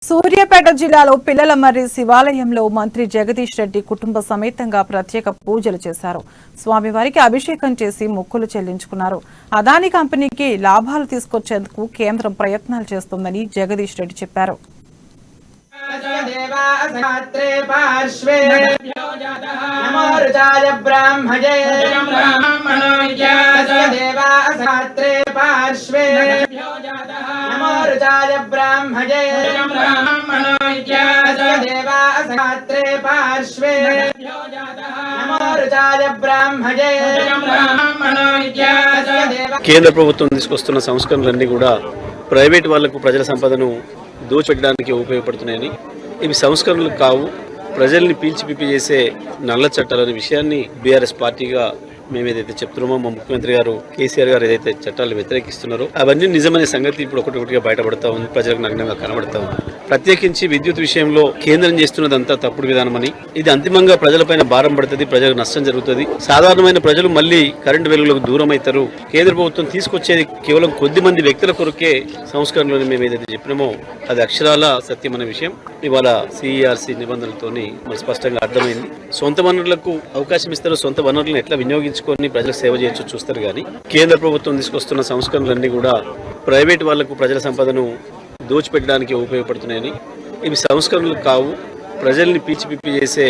సూర్యాపేట జిల్లాలో పిల్లలమర్రి శివాలయంలో మంత్రి జగదీష్ రెడ్డి కుటుంబ సమేతంగా ప్రత్యేక పూజలు చేశారు. స్వామివారికి అభిషేకం చేసి మొక్కులు చెల్లించుకున్నారు. అదాని కంపెనీకి లాభాలు తీసుకొచ్చేందుకు కేంద్రం ప్రయత్నాలు చేస్తోందని జగదీష్ రెడ్డి చెప్పారు. కేంద్ర ప్రభుత్వం తీసుకొస్తున్న సంస్కరణలన్నీ కూడా ప్రైవేట్ వాళ్లకు ప్రజల సంపదను దోచిపెట్టడానికి ఉపయోగపడుతున్నాయని, ఇవి సంస్కరణలు కావు, ప్రజల్ని పీల్చిపిప్పి చేసే నల్ల చట్టాలనే విషయాన్ని బీఆర్ఎస్ పార్టీగా మేము ఏదైతే చెప్తున్నామో, మా ముఖ్యమంత్రి గారు కేసీఆర్ గారు ఏదైతే చట్టాలు వ్యతిరేకిస్తున్నారో అవన్నీ నిజమనే సంగతి ఇప్పుడు ఒకటిగా బయటపడతా ఉంది, ప్రజలకు నగ్నంగా కనబడతా ఉంది. ప్రత్యేకించి విద్యుత్ విషయంలో కేంద్రం చేస్తున్నదంతా తప్పుడు విధానమని, ఇది అంతిమంగా ప్రజలపైన భారం పడుతుంది, ప్రజలకు నష్టం జరుగుతుంది, సాధారణమైన ప్రజలు మళ్ళీ కరెంటు వెలుగులకు దూరం అవుతారు. కేంద్ర ప్రభుత్వం తీసుకొచ్చేది కేవలం కొద్ది మంది వ్యక్తుల కొరకే సంస్కరణలు మేము ఏదైతే చెప్పినామో అది అక్షరాల సత్యం అనే విషయం ఇవాళ సిఈఆర్సీ నిబంధనలతోని మనకు స్పష్టంగా అర్థమైంది. సొంత వనరులకు అవకాశం ఇస్తారు, సొంత వనరులను ఎట్లా వినియోగించుకొని ప్రజలకు సేవ చేయొచ్చు చూస్తారు. కానీ కేంద్ర ప్రభుత్వం తీసుకొస్తున్న సంస్కరణలన్నీ కూడా ప్రైవేట్ వాళ్లకు ప్రజల సంపదను దోచిపెట్టడానికి ఉపయోగపడుతున్నాయని, ఇవి సంస్కరణలు కావు, ప్రజల్ని పీల్చిపిప్పి చేసే